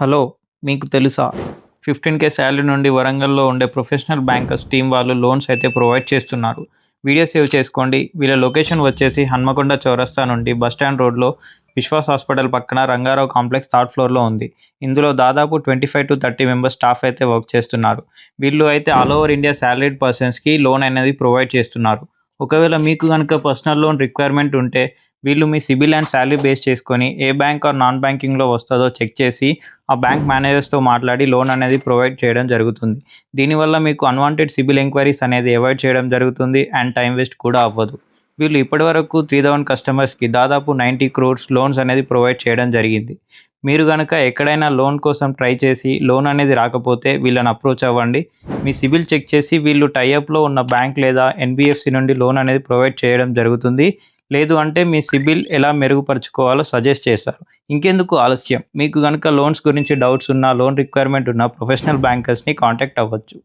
Hello! మీకు తెలుసా? 15,000 salary నుండి వరంగల్‌లో ఉండే ప్రొఫెషనల్ బ్యాంకర్స్ టీమ్ వాళ్ళు లోన్స్ అయితే ప్రొవైడ్ చేస్తున్నారు. వీడియో సేవ్ చేసుకోండి. వీళ్ళ లొకేషన్ వచ్చేసి హన్మకొండ చౌరస్తా నుండి బస్టాండ్ రోడ్‌లో విశ్వాస్ హాస్పిటల్ పక్కన రంగారావు కాంప్లెక్స్ థర్డ్ ఫ్లోర్‌లో ఉంది. ఇందులో దాదాపు 25-30 మెంబర్స్ స్టాఫ్ అయితే వర్క్ చేస్తున్నారు. వీళ్ళు అయితే ఆల్ ఓవర్ ఇండియా సాలరీడ్ పర్సన్స్‌కి లోన్ అనేది ప్రొవైడ్ చేస్తున్నారు. ఒకవేళ మీకు గనుక పర్సనల్ లోన్ రిక్వైర్మెంట్ ఉంటే వీళ్ళు మీ సిబిల్ అండ్ సాలరీ బేస్ చేసుకొని ఏ బ్యాంక్ ఆర్ నాన్ బ్యాంకింగ్‌లో వస్తదో చెక్ చేసి ఆ బ్యాంక్ మేనేజర్స్‌తో మాట్లాడి లోన్ అనేది ప్రొవైడ్ చేయడం జరుగుతుంది. దీనివల్ల మీకు అన్‌వాంటెడ్ సిబిల్ ఎంక్వైరీస్ అనేది అవాయిడ్ చేయడం జరుగుతుంది అండ్ టైం వేస్ట్ కూడా అవ్వదు. వీళ్ళు ఇప్పటివరకు 3000 కస్టమర్స్‌కి దాదాపు 90 క్రోర్స్ లోన్స్ అనేది ప్రొవైడ్ చేయడం జరిగింది. మీరు గనక ఎక్కడైనా లోన్ కోసం ట్రై చేసి లోన్ అనేది రాకపోతే వీళ్ళని అప్రోచ్ అవ్వండి. మీ సిబిల్ చెక్ చేసి వీళ్ళు టై అప్‌లో ఉన్న బ్యాంక్ లేదా ఎన్‌బీఎఫ్‌సీ నుండి లోన్ అనేది ప్రొవైడ్ చేయడం జరుగుతుంది. లేదు అంటే మీ సిబిల్ ఎలా మెరుగుపరుచుకోవాలో సజెస్ట్ చేస్తారు. ఇంకెందుకు ఆలస్యం? మీకు గనుక లోన్స్ గురించి డౌట్స్ ఉన్నా, లోన్ రిక్వైర్మెంట్ ఉన్న ప్రొఫెషనల్ బ్యాంకర్స్‌ని కాంటాక్ట్ అవ్వచ్చు.